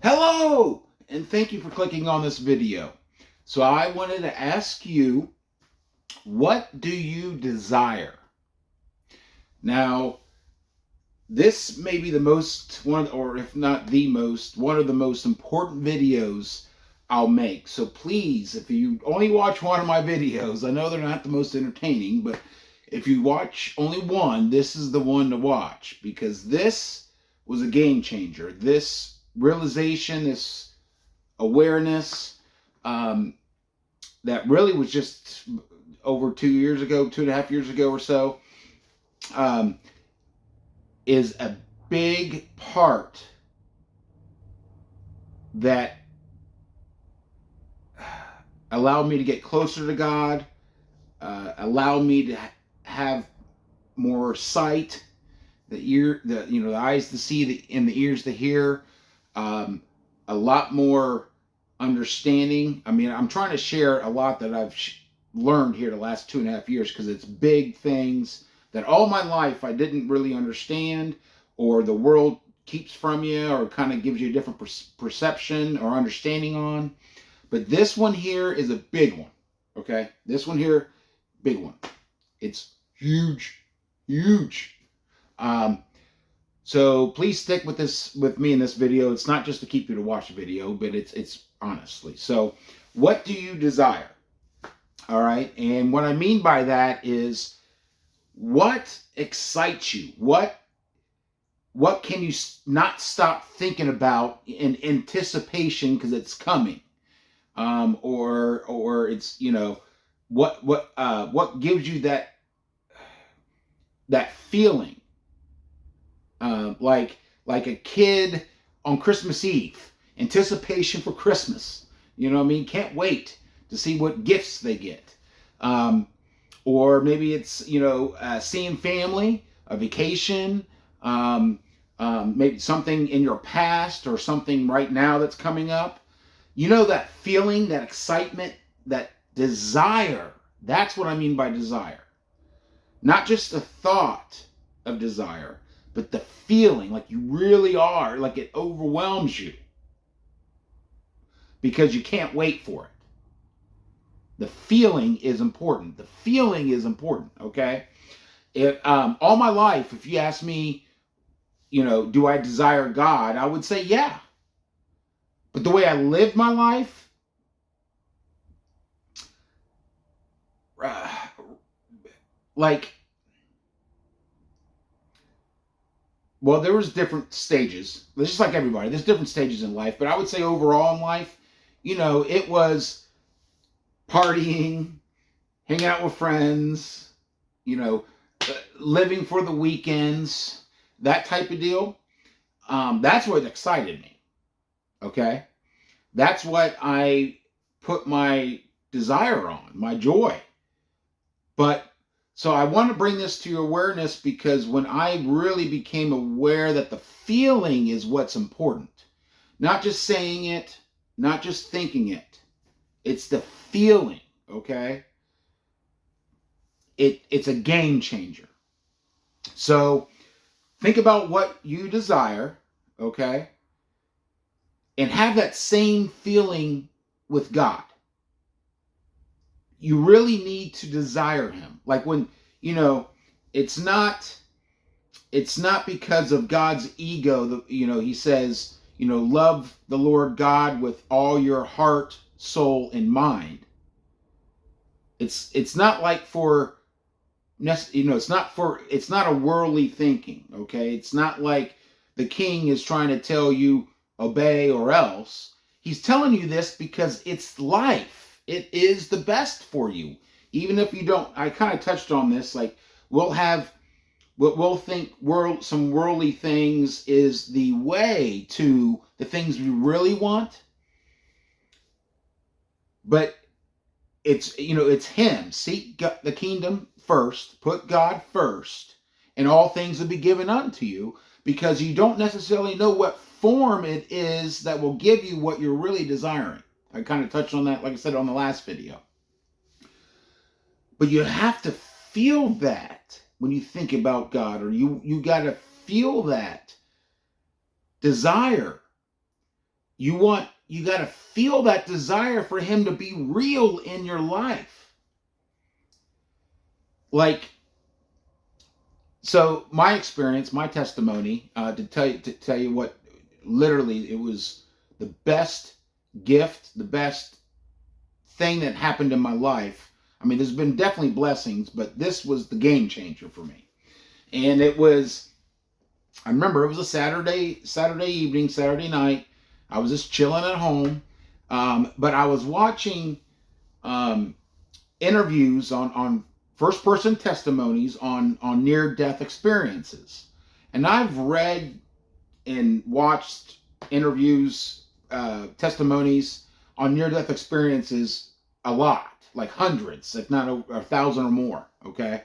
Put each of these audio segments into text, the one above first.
Hello, and thank you for clicking on this video. So I wanted to ask you, what do you desire? Now, this may be the most one, or if not the most, one of the most important videos I'll make. So please, if you only watch one of my videos, I know they're not the most entertaining, but if you watch only one, this is the one to watch, because this was a game changer. This realization, this awareness, that really was just over 2 years ago, 2.5 years ago or so, um, is a big part that allowed me to get closer to God, allowed me to have more sight, the eyes to see, and the ears to hear, a lot more understanding. I mean, I'm trying to share a lot that I've learned here the last 2.5 years, because it's big things that all my life I didn't really understand, or the world keeps from you, or kind of gives you a different perception or understanding on. But this one here is a big one. Okay, this one here, big one. It's huge, huge. So please stick with me in this video. It's not just to keep you to watch the video, but it's honestly. So what do you desire? All right. And what I mean by that is, what excites you? What can you not stop thinking about in anticipation because it's coming? Or it's, what gives you that feeling? Like a kid on Christmas Eve, anticipation for Christmas. You know what I mean? Can't wait to see what gifts they get. Or maybe it's, seeing family, a vacation, maybe something in your past or something right now that's coming up. You know, that feeling, that excitement, that desire. That's what I mean by desire. Not just a thought of desire, but the feeling, like you really are, like it overwhelms you because you can't wait for it. The feeling is important. The feeling is important, okay? All my life, if you ask me, do I desire God? I would say yeah. But the way I lived my life, like, well, there was different stages. It's just like everybody. There's different stages in life. But I would say overall in life, it was partying, hanging out with friends, living for the weekends, that type of deal. That's what excited me. Okay? That's what I put my desire on, my joy. But so I want to bring this to your awareness, because when I really became aware that the feeling is what's important, not just saying it, not just thinking it, it's the feeling, okay? It's a game changer. So think about what you desire, okay? And have that same feeling with God. You really need to desire him. Like when, it's not because of God's ego. He says, love the Lord God with all your heart, soul, and mind. It's not like it's not a worldly thinking. Okay. It's not like the king is trying to tell you obey or else. He's telling you this because it's life. It is the best for you. Even if you don't, I kind of touched on this, like we'll think some worldly things is the way to the things we really want. But it's him. Seek the kingdom first, put God first, and all things will be given unto you, because you don't necessarily know what form it is that will give you what you're really desiring. I kind of touched on that, like I said, on the last video. But you have to feel that when you think about God, or you got to feel that desire. You got to feel that desire for him to be real in your life. Like, so my experience, my testimony, to tell you what, literally, it was the best gift, the best thing that happened in my life. I mean, there's been definitely blessings, but this was the game changer for me. And it was, I remember it was a Saturday evening, Saturday night. I was just chilling at home, but I was watching interviews on first person testimonies on near death experiences, and I've read and watched interviews, testimonies on near death experiences a lot, like hundreds, if not 1,000 or more. Okay,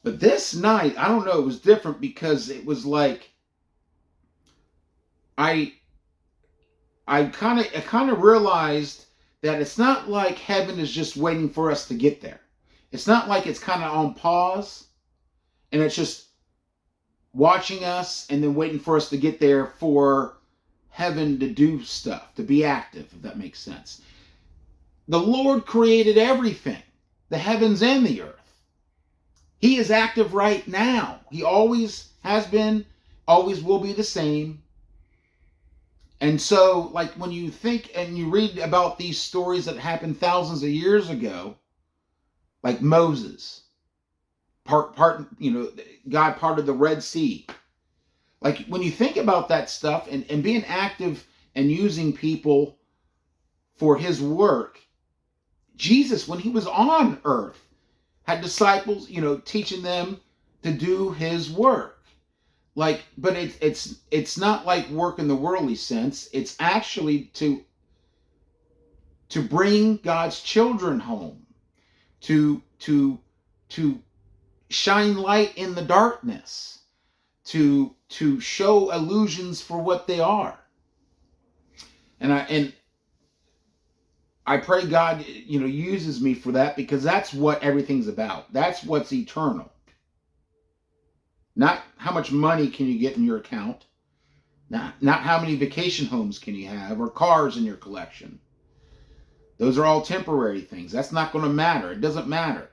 but this night, I don't know, it was different because it was like I I kind of realized that it's not like heaven is just waiting for us to get there. It's not like it's kind of on pause and it's just watching us and then waiting for us to get there for heaven to do stuff, to be active, if that makes sense. The Lord created everything, the heavens and the earth. He is active right now. He always has been, always will be the same. And so, like, when you think and you read about these stories that happened thousands of years ago, like Moses, God parted the Red Sea. Like, when you think about that stuff and being active and using people for his work, Jesus, when he was on earth, had disciples, teaching them to do his work. Like, but it's not like work in the worldly sense. It's actually to bring God's children home, to shine light in the darkness, to show illusions for what they are. And I pray God, uses me for that, because that's what everything's about. That's what's eternal. Not how much money can you get in your account. Not how many vacation homes can you have or cars in your collection. Those are all temporary things. That's not going to matter. It doesn't matter.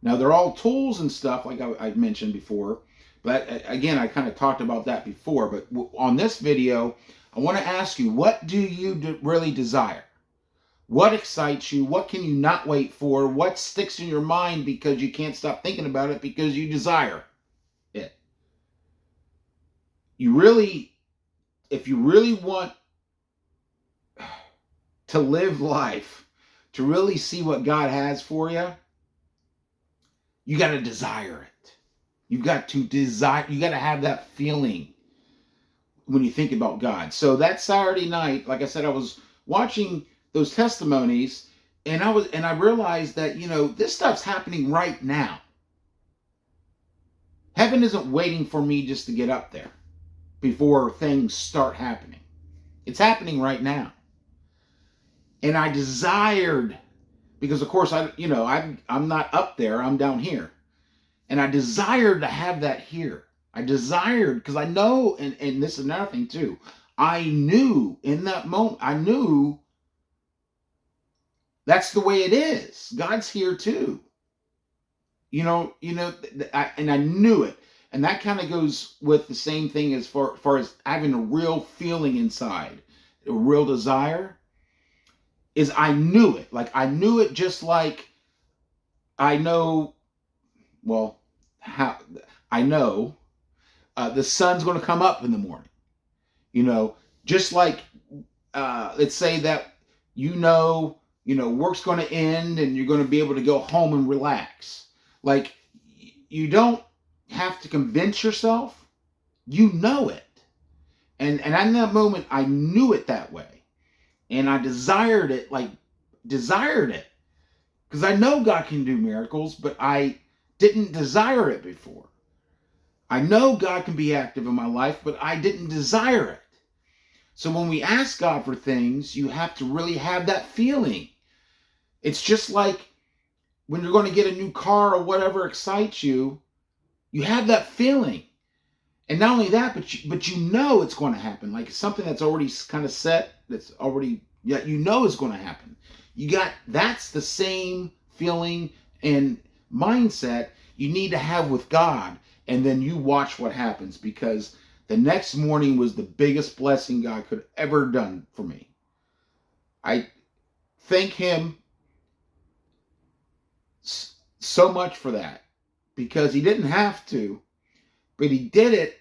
Now, they're all tools and stuff, like I mentioned before. But again, I kind of talked about that before. But on this video, I want to ask you, what do you really desire? What excites you? What can you not wait for? What sticks in your mind because you can't stop thinking about it because you desire it? If you really want to live life, to really see what God has for you, you got to desire it. You got to have that feeling when you think about God. So that Saturday night, like I said, I was watching those testimonies, and I realized that, this stuff's happening right now. Heaven isn't waiting for me just to get up there before things start happening. It's happening right now. And I desired, because of course I'm not up there, I'm down here. And I desired to have that here. I desired, because I know, and this is another thing too, I knew in that moment, I knew that's the way it is. God's here too. And I knew it. And that kind of goes with the same thing as far as having a real feeling inside, a real desire, is I knew it. Like, I knew it, just like I know, the sun's going to come up in the morning. Just like, let's say that, work's going to end and you're going to be able to go home and relax. Like, you don't have to convince yourself. You know it. And in that moment, I knew it that way. And I desired it. Because I know God can do miracles, but I didn't desire it before. I know God can be active in my life, but I didn't desire it. So when we ask God for things, you have to really have that feeling. It's just like when you're going to get a new car or whatever excites you, you have that feeling. And not only that, but you know it's going to happen. Like something that's already kind of set, that's already, yeah, you know it's going to happen. That's the same feeling and mindset you need to have with God. And then you watch what happens, because the next morning was the biggest blessing God could ever done for me. I thank him so much for that, because he didn't have to, but he did it.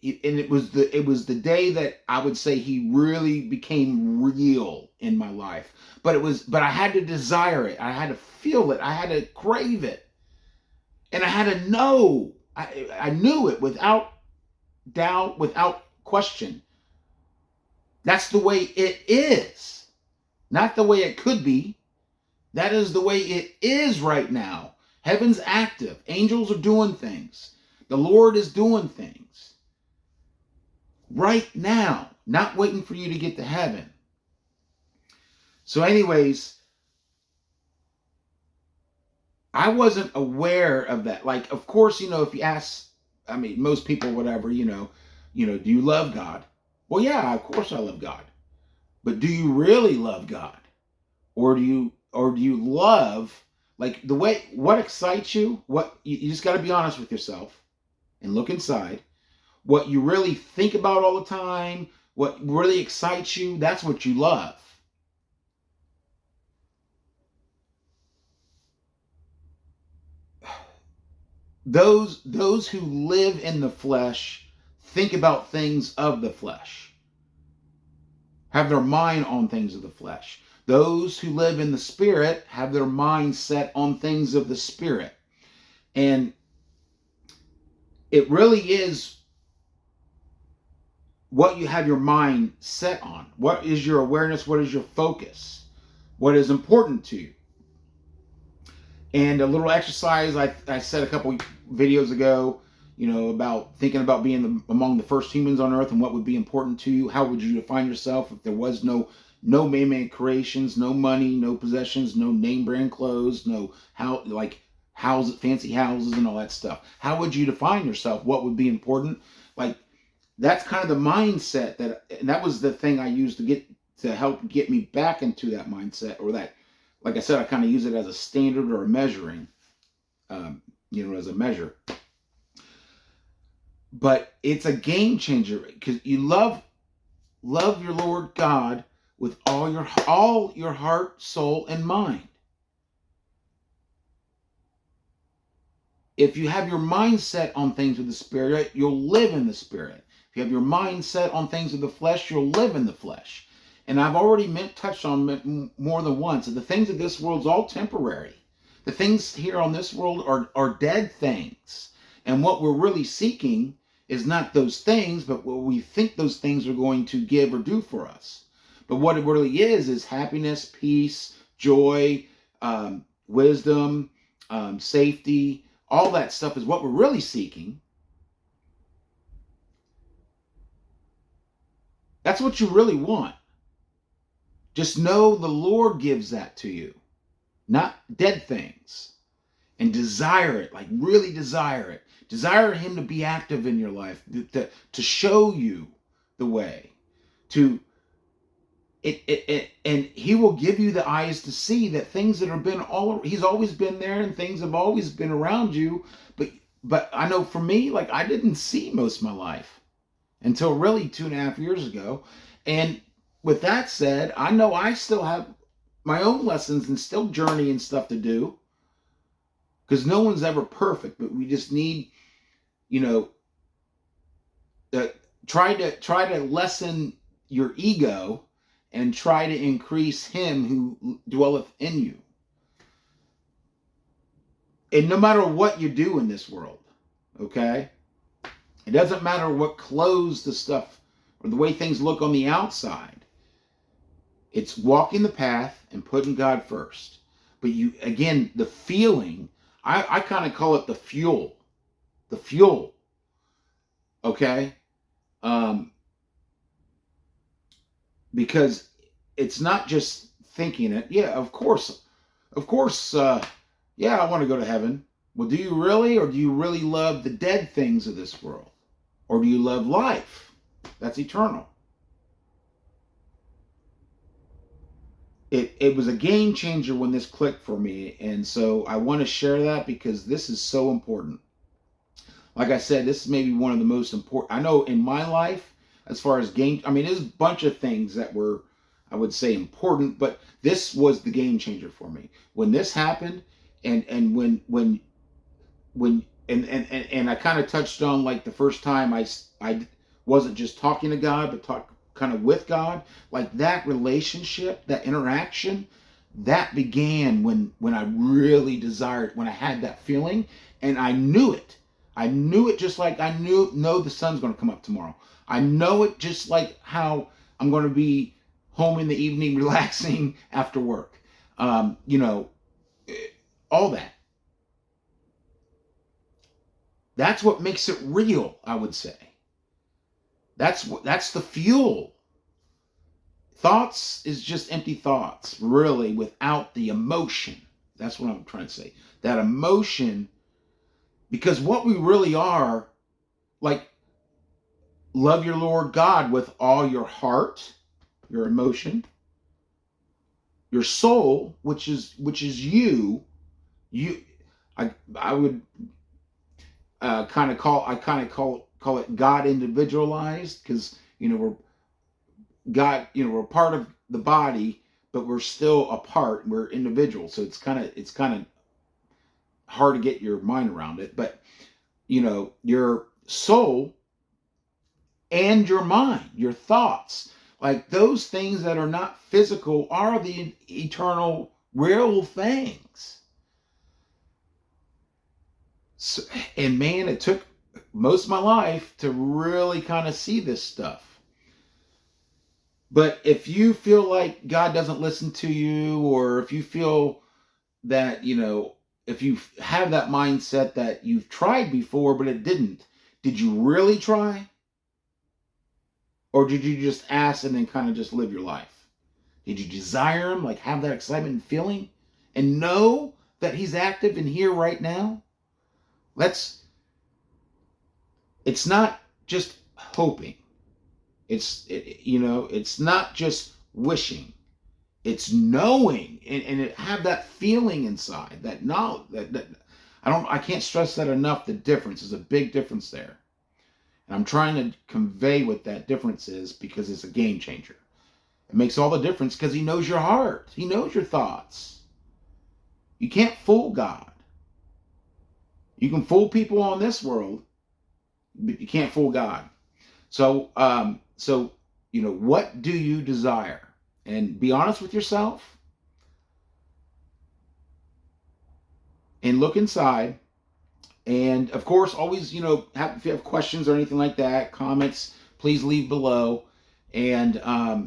And it was the day that I would say he really became real in my life. But I had to desire it. I had to feel it. I had to crave it. And I had to know. I knew it without doubt, without question. That's the way it is. Not the way it could be. That is the way it is right now. Heaven's active. Angels are doing things. The Lord is doing things. Right now. Not waiting for you to get to heaven. So anyways, I wasn't aware of that. Like, of course, if you ask, I mean, most people, whatever, do you love God? Well, yeah, of course I love God. But do you really love God? Or do you love, like, what excites you? You just got to be honest with yourself and look inside. What you really think about all the time, what really excites you, that's what you love. Those who live in the flesh think about things of the flesh, have their mind on things of the flesh. Those who live in the Spirit have their mind set on things of the Spirit. And it really is what you have your mind set on. What is your awareness? What is your focus? What is important to you? And a little exercise I said a couple videos ago, about thinking about being among the first humans on earth and what would be important to you. How would you define yourself if there was no man-made creations, no money, no possessions, no name brand clothes, no fancy houses and all that stuff? How would you define yourself? What would be important? Like, that's kind of the mindset and that was the thing I used to help get me back into that mindset, or that, like I said, I kind of use it as a standard or a measuring, as a measure. But it's a game changer, because you love your Lord God with all your heart, soul, and mind. If you have your mind set on things of the Spirit, you'll live in the Spirit. If you have your mind set on things of the flesh, you'll live in the flesh. And I've already touched on it more than once. The things of this world is all temporary. The things here on this world are dead things. And what we're really seeking is not those things, but what we think those things are going to give or do for us. But what it really is happiness, peace, joy, wisdom, safety. All that stuff is what we're really seeking. That's what you really want. Just know the Lord gives that to you, not dead things. And desire it, like really desire it. Desire him to be active in your life, to show you the way. And he will give you the eyes to see that things that have been he's always been there, and things have always been around you. But I know for me, like, I didn't see most of my life until really 2.5 years ago. And with that said, I know I still have my own lessons and still journey and stuff to do, because no one's ever perfect. But we just need, try to lessen your ego and try to increase him who dwelleth in you. And no matter what you do in this world, okay, it doesn't matter what clothes the stuff or the way things look on the outside. It's walking the path and putting God first. But the feeling, I kind of call it the fuel. The fuel. Okay? Because it's not just thinking it. Yeah, of course, yeah, I want to go to heaven. Well, do you really, or do you really love the dead things of this world? Or do you love life? That's eternal. It was a game changer when this clicked for me. And so I want to share that because this is so important. Like I said, this is maybe one of the most important. I know in my life, as far as game, I mean, there's a bunch of things that were, I would say, important, but this was the game changer for me. When this happened, and when I kind of touched on, like, the first time I wasn't just talking to God, but talk kind of with God, like that relationship, that interaction, that began when I really desired, when I had that feeling, and I knew it. I knew it just like I know the sun's going to come up tomorrow. I know it just like how I'm going to be home in the evening relaxing after work. You know, all that. That's what makes it real, I would say. That's the fuel. Thoughts is just empty thoughts, really, without the emotion. That's what I'm trying to say. That emotion, because what we really are, like, love your Lord God with all your heart, your emotion, your soul, which is you. I would kind of call it God individualized, because we're God, we're part of the body, but we're still apart. We're individuals, so it's kind of hard to get your mind around it. But your soul and your mind, your thoughts, like those things that are not physical, are the eternal, real things. So, and man, it took most of my life to really kind of see this stuff. But if you feel like God doesn't listen to you, or if you feel that, if you have that mindset that you've tried before but it didn't, did you really try? Or did you just ask and then kind of just live your life? Did you desire Him, like have that excitement and feeling, and know that He's active and here right now? It's not just hoping. It's not just wishing. It's knowing, and it have that feeling inside, that knowledge. That I can't stress that enough. The difference is a big difference there, and I'm trying to convey what that difference is, because it's a game changer. It makes all the difference because He knows your heart. He knows your thoughts. You can't fool God. You can fool people on this world, but you can't fool God. So, what do you desire? And be honest with yourself. And look inside. And of course, always, if you have questions or anything like that, comments, please leave below. And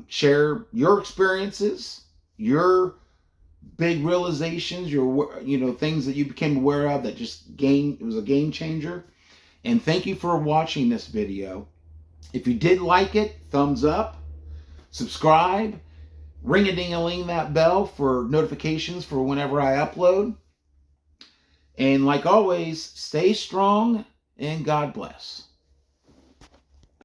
share your experiences, your big realizations, your things that you became aware of that it was a game changer. And thank you for watching this video. If you did like it, thumbs up, subscribe, ring-a-ding-a-ling that bell for notifications for whenever I upload. And like always, stay strong and God bless.